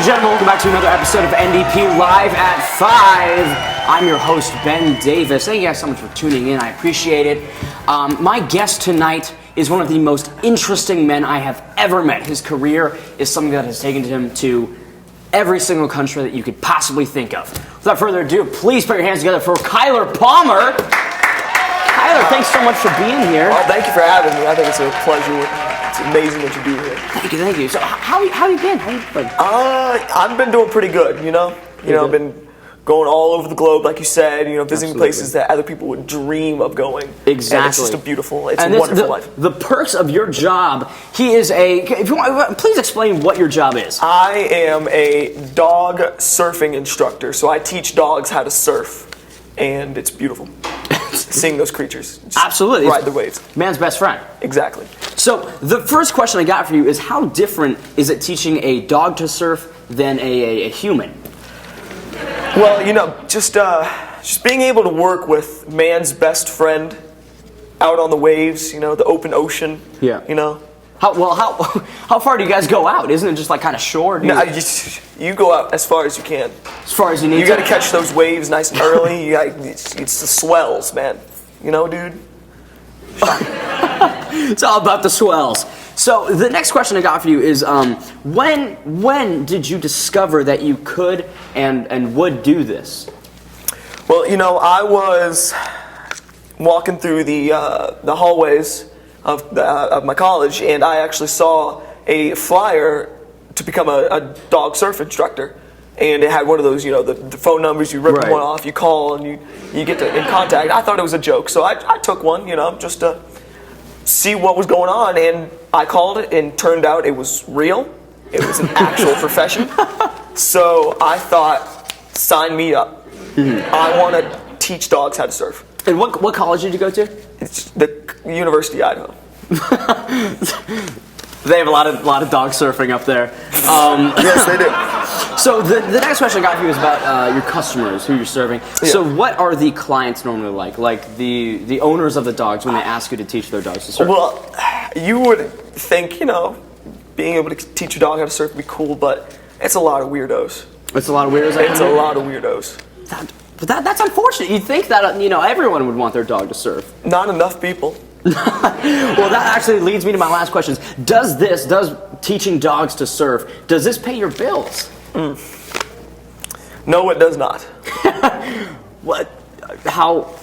gentlemen, welcome back to another episode of NDP Live at 5. I'm your host, Ben Davis. Thank you guys so much for tuning in. I appreciate it. My guest tonight is one of the most interesting men I have ever met. His career is something that has taken him to every single country that you could possibly think of. Without further ado, please put your hands together for Kyler Palmer. Kyler, thanks so much for being here. Well, thank you for having me. I think it's a pleasure. It's amazing that you do here. Thank you. So, how have you been? I've been doing pretty good. I've been going all over the globe, like you said. Visiting places that other people would dream of going. Exactly. And it's just a wonderful life. The perks of your job. If you want, please explain what your job is. I am a dog surfing instructor, so I teach dogs how to surf, and it's beautiful. Seeing those creatures absolutely ride the waves. Man's best friend. Exactly. So the first question I got for you is, how different is it teaching a dog to surf than a human? Well, just being able to work with man's best friend out on the waves, the open ocean. Yeah. How far do you guys go out? Isn't it just like kind of shore? No, you go out as far as you can. As far as you need. You got to catch those waves nice and early. It's the swells, man. Dude. It's all about the swells. So the next question I got for you is, when did you discover that you could and would do this? Well, I was walking through the hallways of my college, and I actually saw a flyer to become a dog surf instructor. And it had one of those, the phone numbers, you rip one off, you call, and you get in contact. I thought it was a joke, so I took one, just to see what was going on. And I called it, and turned out it was real. It was an actual profession. So I thought, sign me up. Mm-hmm. I want to teach dogs how to surf. And what college did you go to? It's the University of Idaho. They have a lot of dog surfing up there. Yes, they do. So the next question I got for you is about your customers, who you're serving. Yeah. So what are the clients normally like? Like the owners of the dogs when they ask you to teach their dogs to surf? Well, you would think, being able to teach a dog how to surf would be cool, but it's a lot of weirdos. It's a lot of weirdos? It's a lot of weirdos. That's unfortunate. You'd think that, everyone would want their dog to surf. Not enough people. Well, that actually leads me to my last question. Does teaching dogs to surf, does this pay your bills? No, it does not. What? How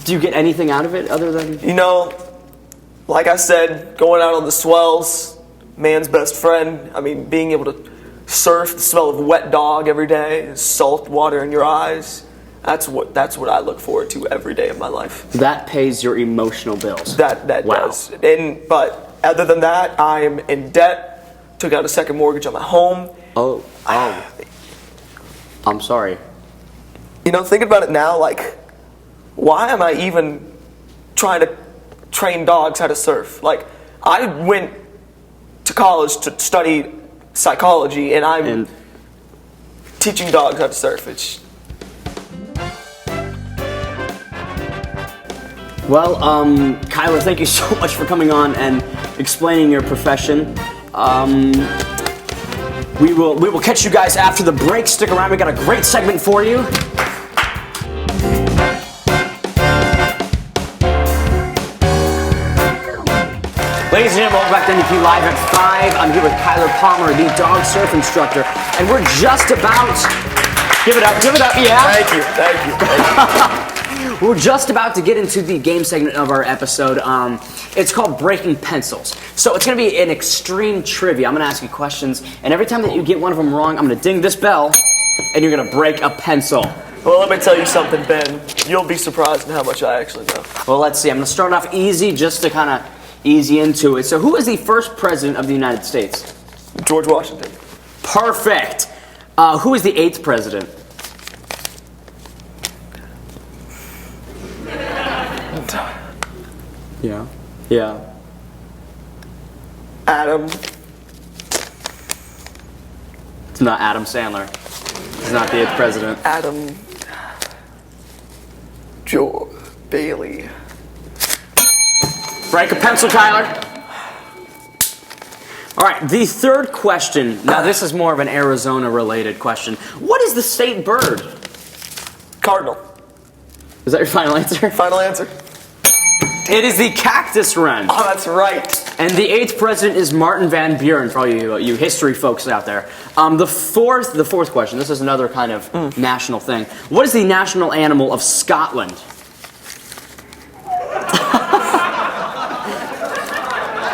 do you get anything out of it other than? Like I said, going out on the swells, man's best friend. Being able to surf, the smell of a wet dog every day, salt water in your eyes. That's what I look forward to every day of my life. That pays your emotional bills. That wow. Does. But other than that, I am in debt. Took out a second mortgage on my home. Oh. I'm sorry. Thinking about it now, why am I even trying to train dogs how to surf? I went to college to study psychology, and I'm teaching dogs how to surf. Well, Kyler, thank you so much for coming on and explaining your profession. We will catch you guys after the break. Stick around. We got a great segment for you. Ladies and gentlemen, welcome back to NDP Live at 5. I'm here with Kyler Palmer, the dog surf instructor, and we're just about... Give it up, yeah? Thank you. We're just about to get into the game segment of our episode. It's called Breaking Pencils. So it's going to be an extreme trivia. I'm going to ask you questions, and every time that you get one of them wrong, I'm going to ding this bell, and you're going to break a pencil. Well, let me tell you something, Ben. You'll be surprised at how much I actually know. Well, let's see. I'm going to start off easy just to kind of ease you into it. So who is the first president of the United States? George Washington. Perfect. Who is the 8th president? Yeah. Adam. It's not Adam Sandler. He's not the 8th president. Adam. Joe Bailey. Break a pencil, Tyler. All right, the third question. Now, this is more of an Arizona-related question. What is the state bird? Cardinal. Is that your final answer? Final answer. It is the cactus wren. Oh, that's right. And the 8th president is Martin Van Buren, for all you history folks out there. The fourth question, this is another kind of national thing. What is the national animal of Scotland?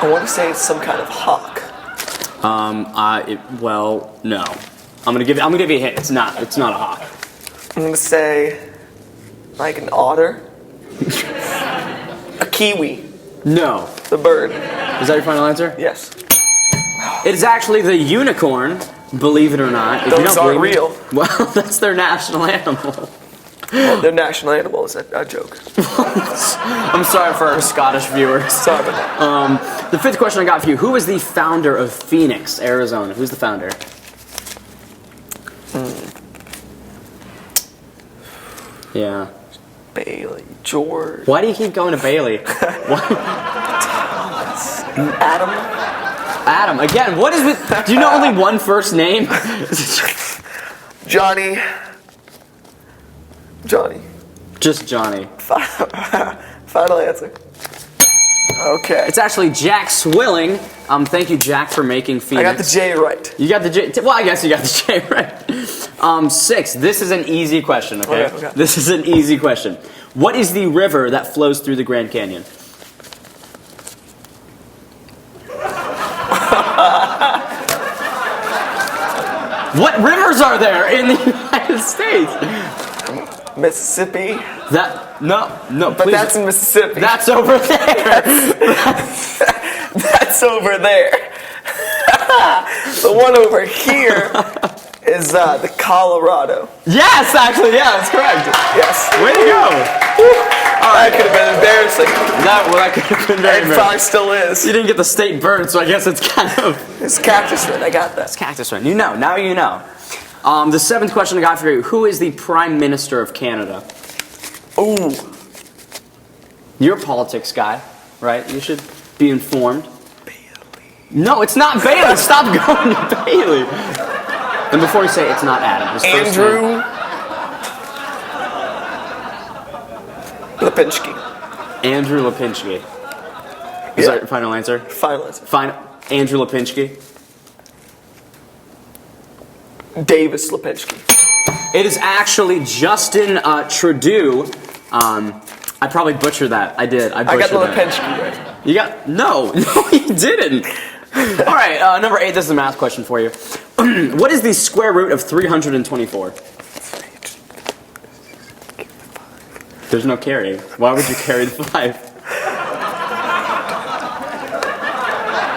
I want to say it's some kind of hawk. Well, no. I'm gonna give you a hint. It's not a hawk. I'm going to say like an otter. A kiwi. No. The bird. Is that your final answer? Yes. It is actually the unicorn, believe it or not. If Those you don't aren't believe real. Me, well, that's their national animal. Well, their national animal is a joke. I'm sorry for our Scottish viewers. Sorry about that. The 5th question I got for you. Who is the founder of Phoenix, Arizona? Who's the founder? Yeah. Bailey. George. Why do you keep going to Bailey? Adam. Adam. Again, what is with... Do you know only one first name? Johnny. Johnny. Just Johnny. Final answer. Okay. It's actually Jack Swilling. Thank you, Jack, for making Phoenix. I got the J right. You got the J... Well, I guess you got the J right. 6. This is an easy question, okay? Okay. This is an easy question. What is the river that flows through the Grand Canyon? What rivers are there in the United States? Mississippi. No, But please. that's in Mississippi. That's over there. That's over there. The one over here is the Colorado. Yes, actually, yeah, that's correct. Yes. Way to go. That could have been embarrassing. That could have been very It probably still is. You didn't get the state bird, so I guess it's kind of... It's cactus wren. I got that. It's cactus wren. You know. Now you know. The 7th question I got for you. Who is the Prime Minister of Canada? Ooh. You're a politics guy, right? You should be informed. No, it's not Bailey. Stop going to Bailey. And before you say it's not Adam. His first Andrew name. Lipinski. Andrew Lipinski. Is that your final answer? Final answer. Andrew Lipinski. Davis Lipinski. It is actually Justin Trudeau. I probably butchered that. I did. I I got butchered the that. Lipinski right. You got... No, you didn't. All right, number 8, this is a math question for you. What is the square root of 324? There's no carry. Why would you carry the 5?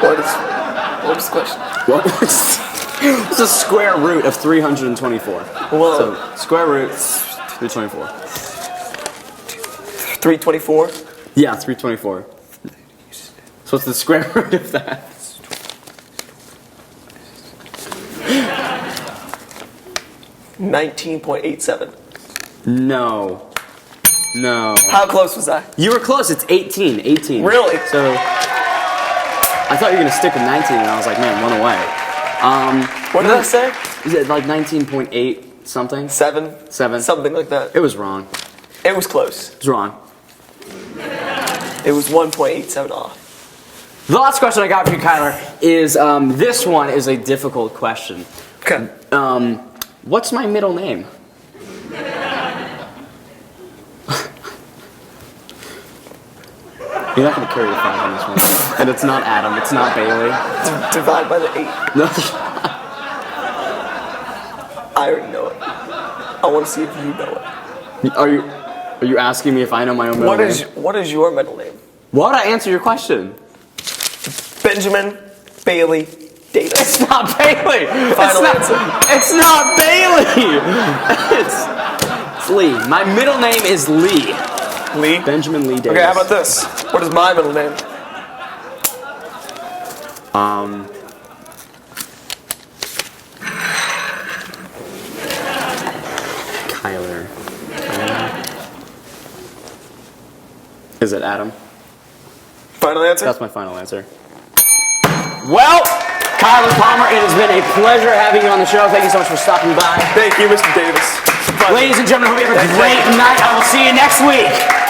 What was the question? What's the square root of 324? Well, So, square root 324. 324. Yeah, 324. So what's the square root of that? $19.87. No. How close was I? You were close. It's 18. 18. Really? So I thought you were going to stick with 19, and I was like, man, one away. What did I say? Is it like 19.8 something? 7. 7. Something like that. It was wrong. It was close. It was wrong. It was 1.87 off. The last question I got for you, Kyler, is this one is a difficult question. Okay. What's my middle name? You're not going to carry the 5 on this one. And it's not Adam. It's not Bailey. Divide by the 8. No. I already know it. I want to see if you know it. Are you asking me if I know my own middle name? What is your middle name? Why would I answer your question? Benjamin Bailey Davis. It's not Bailey. Final answer. It's not Bailey. It's Lee. My middle name is Lee. Lee? Benjamin Lee Davis. Okay, how about this? What is my middle name? Kyler. Is it Adam? Final answer? That's my final answer. Well, Kyle and Palmer, it has been a pleasure having you on the show. Thank you so much for stopping by. Thank you, Mr. Davis. Ladies and gentlemen, hope you have a great night. I will see you next week.